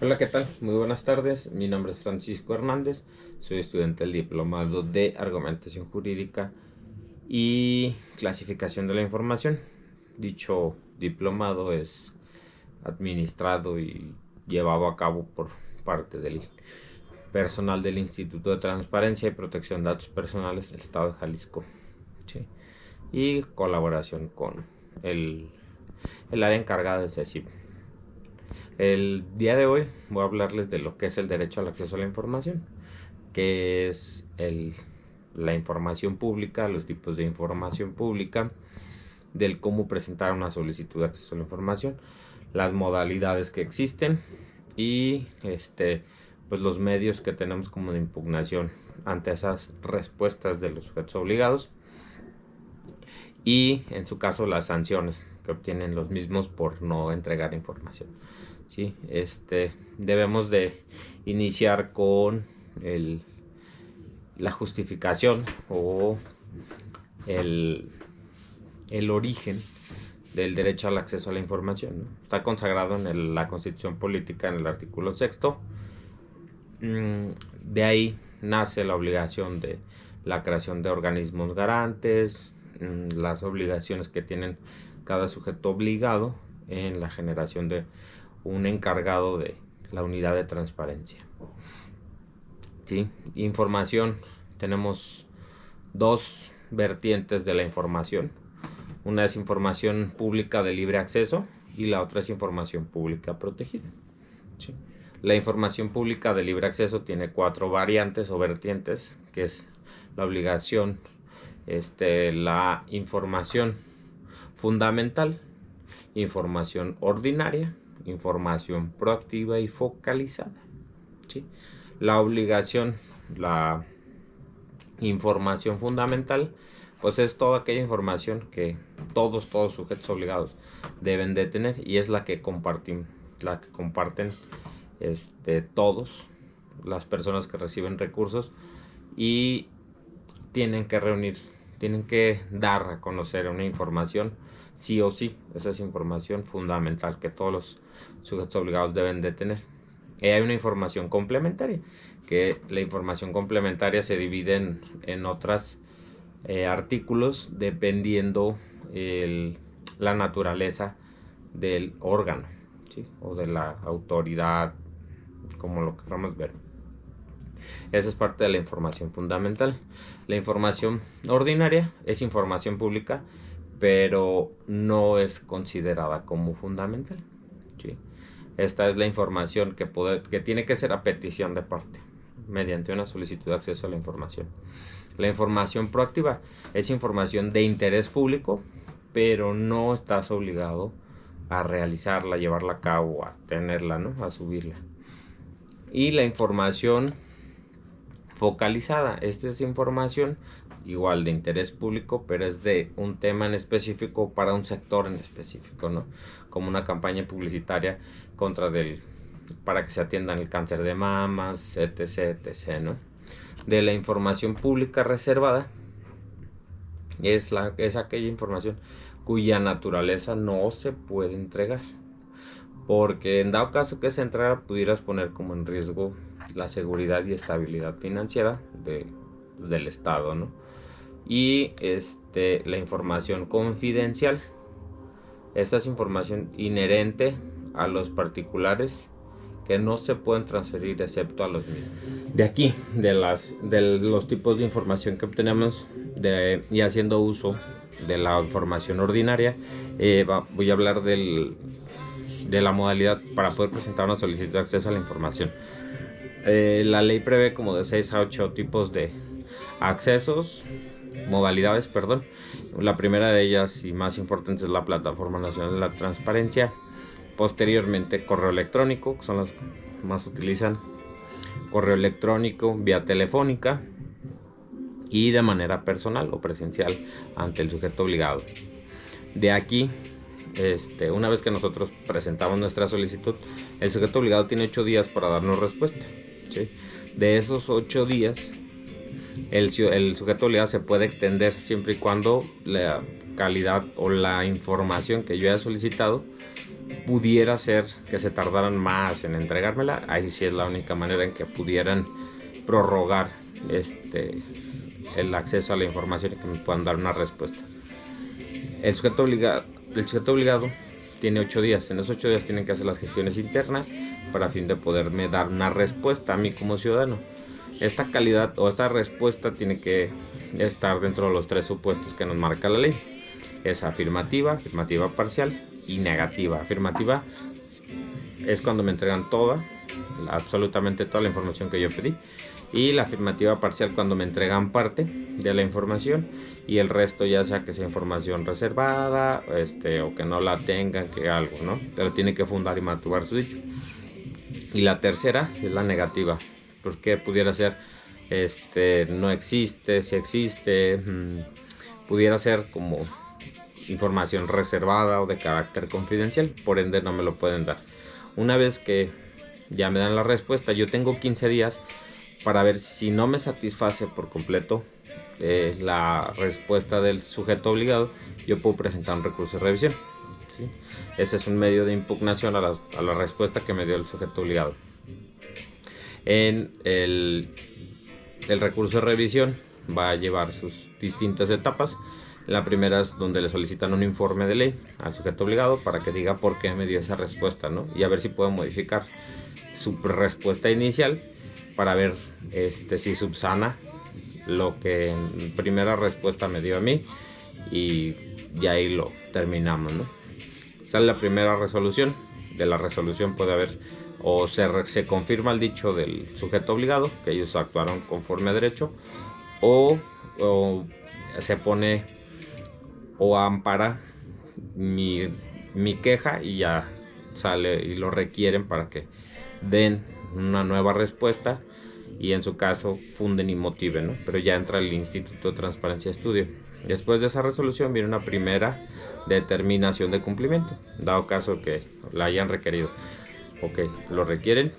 Hola, ¿qué tal? Muy buenas tardes. Mi nombre es Francisco Hernández. Soy estudiante del diplomado de Argumentación Jurídica y Clasificación de la Información. Dicho diplomado es administrado y llevado a cabo por parte del personal del Instituto de Transparencia y Protección de Datos Personales del Estado de Jalisco. ¿Sí? Y colaboración con el área encargada de CECIP. El día de hoy voy a hablarles de lo que es el derecho al acceso a la información, que es la información pública, los tipos de información pública, del cómo presentar una solicitud de acceso a la información, las modalidades que existen y pues los medios que tenemos como de impugnación ante esas respuestas de los sujetos obligados y en su caso las sanciones que obtienen los mismos por no entregar información. ¿Sí? Debemos de iniciar con la justificación o el origen del derecho al acceso a la información, ¿no? Está consagrado en la Constitución Política en el artículo 6. De ahí nace la obligación de la creación de organismos garantes, las obligaciones que tienen cada sujeto obligado en la generación de un encargado de la unidad de transparencia. ¿Sí? Información, tenemos dos vertientes de la información. Una es información pública de libre acceso y la otra es información pública protegida. ¿Sí? La información pública de libre acceso tiene 4 variantes o vertientes, que es la obligación, la información fundamental, información ordinaria, información proactiva y focalizada. ¿Sí? La obligación, la información fundamental, pues es toda aquella información que todos sujetos obligados deben de tener y es la que comparten todos las personas que reciben recursos y tienen que dar a conocer una información sí o sí. Esa es información fundamental que todos los sujetos obligados deben de tener. Hay una información complementaria, que la información complementaria se divide en otros artículos dependiendo la naturaleza del órgano, ¿sí? O de la autoridad, como lo queramos ver. Esa es parte de la información fundamental. La información ordinaria es información pública, pero no es considerada como fundamental. ¿Sí? Esta es la información que tiene que ser a petición de parte, mediante una solicitud de acceso a la información. La información proactiva es información de interés público, pero no estás obligado a realizarla, a llevarla a cabo, a tenerla, ¿no? A subirla. Y la información focalizada, esta es información igual de interés público, pero es de un tema en específico para un sector en específico, ¿no? Como una campaña publicitaria para que se atiendan el cáncer de mamas, etc, etc, ¿no? De la información pública reservada es aquella información cuya naturaleza no se puede entregar, porque en dado caso que se entregara pudieras poner como en riesgo la seguridad y estabilidad financiera del Estado, ¿no? Y la información confidencial, esta es información inherente a los particulares que no se pueden transferir excepto a los mismos. De aquí, de los tipos de información que obtenemos y haciendo uso de la información ordinaria, voy a hablar de la modalidad para poder presentar una solicitud de acceso a la información. La ley prevé como de 6 a 8 tipos de modalidades. La primera de ellas y más importante es la Plataforma Nacional de la Transparencia. Posteriormente correo electrónico, que son las que más utilizan. Correo electrónico, vía telefónica y de manera personal o presencial ante el sujeto obligado. De aquí, una vez que nosotros presentamos nuestra solicitud, el sujeto obligado tiene 8 días para darnos respuesta. ¿Sí? De esos 8 días, el sujeto obligado se puede extender siempre y cuando la calidad o la información que yo haya solicitado pudiera ser que se tardaran más en entregármela. Ahí sí es la única manera en que pudieran prorrogar el acceso a la información y que me puedan dar una respuesta. El sujeto obligado tiene 8 días. En esos 8 días tienen que hacer las gestiones internas para fin de poderme dar una respuesta a mí como ciudadano. Esta calidad o esta respuesta tiene que estar dentro de los 3 supuestos que nos marca la ley. Es afirmativa, afirmativa parcial y negativa. Afirmativa es cuando me entregan absolutamente toda la información que yo pedí. Y la afirmativa parcial cuando me entregan parte de la información y el resto ya sea que sea información reservada o que no la tengan, que algo, ¿no? Pero tiene que fundar y mantuvar su dicho. Y la tercera es la negativa, porque pudiera ser no existe, si existe, pudiera ser como información reservada o de carácter confidencial, por ende no me lo pueden dar. Una vez que ya me dan la respuesta, yo tengo 15 días para ver si no me satisface por completo la respuesta del sujeto obligado. Yo puedo presentar un recurso de revisión, ¿sí? Ese es un medio de impugnación a la respuesta que me dio el sujeto obligado. En el recurso de revisión va a llevar sus distintas etapas. La primera es donde le solicitan un informe de ley al sujeto obligado para que diga por qué me dio esa respuesta, ¿no? Y a ver si puedo modificar su respuesta inicial para ver si subsana lo que en primera respuesta me dio a mí, y ahí lo terminamos, ¿no? Sale la primera resolución. De la resolución puede haber o se confirma el dicho del sujeto obligado, que ellos actuaron conforme a derecho, o se pone o ampara mi queja y ya sale y lo requieren para que den una nueva respuesta y en su caso funden y motiven, ¿no? Pero ya entra el Instituto de Transparencia y Estudio. Después de esa resolución viene una primera determinación de cumplimiento, dado caso que la hayan requerido. Ok, lo requieren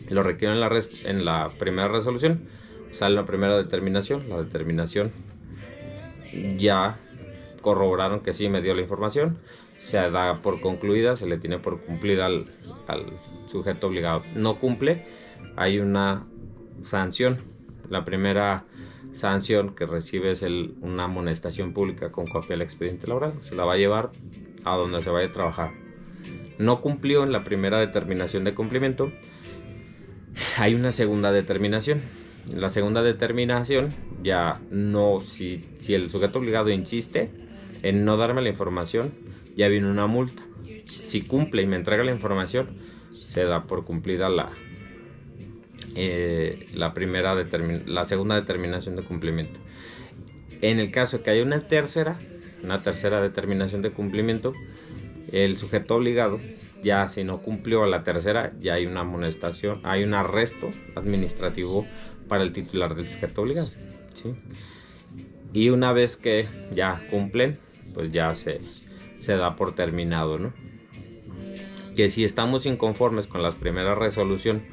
en la primera resolución, sale la primera determinación. La determinación ya corroboraron que sí me dio la información, se da por concluida, se le tiene por cumplida al sujeto obligado. No cumple, hay una sanción. La primera sanción que recibe es una amonestación pública con copia del expediente laboral. Se la va a llevar a donde se vaya a trabajar. No cumplió en la primera determinación de cumplimiento, hay una segunda determinación. En la segunda determinación ya no, si el sujeto obligado insiste en no darme la información, ya viene una multa. Si cumple y me entrega la información, se da por cumplida la segunda determinación de cumplimiento. En el caso que haya una tercera determinación de cumplimiento, el sujeto obligado, ya si no cumplió a la tercera, ya hay una amonestación, hay un arresto administrativo para el titular del sujeto obligado, ¿sí? Y una vez que ya cumplen, pues ya se da por terminado, ¿no? Que si estamos inconformes con la primera resolución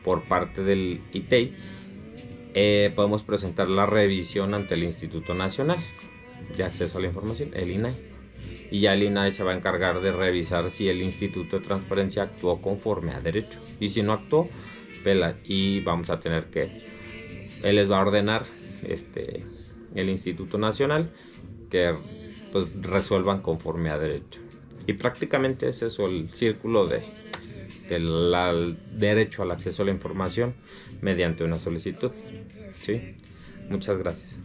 por parte del ITEI, podemos presentar la revisión ante el Instituto Nacional de Acceso a la Información, el INAI. Y ya el INAI se va a encargar de revisar si el Instituto de Transparencia actuó conforme a derecho. Y si no actuó, pela. Y vamos a tener que... Él les va a ordenar, el Instituto Nacional, que pues resuelvan conforme a derecho. Y prácticamente es eso el círculo del derecho al acceso a la información mediante una solicitud, ¿sí? Muchas gracias.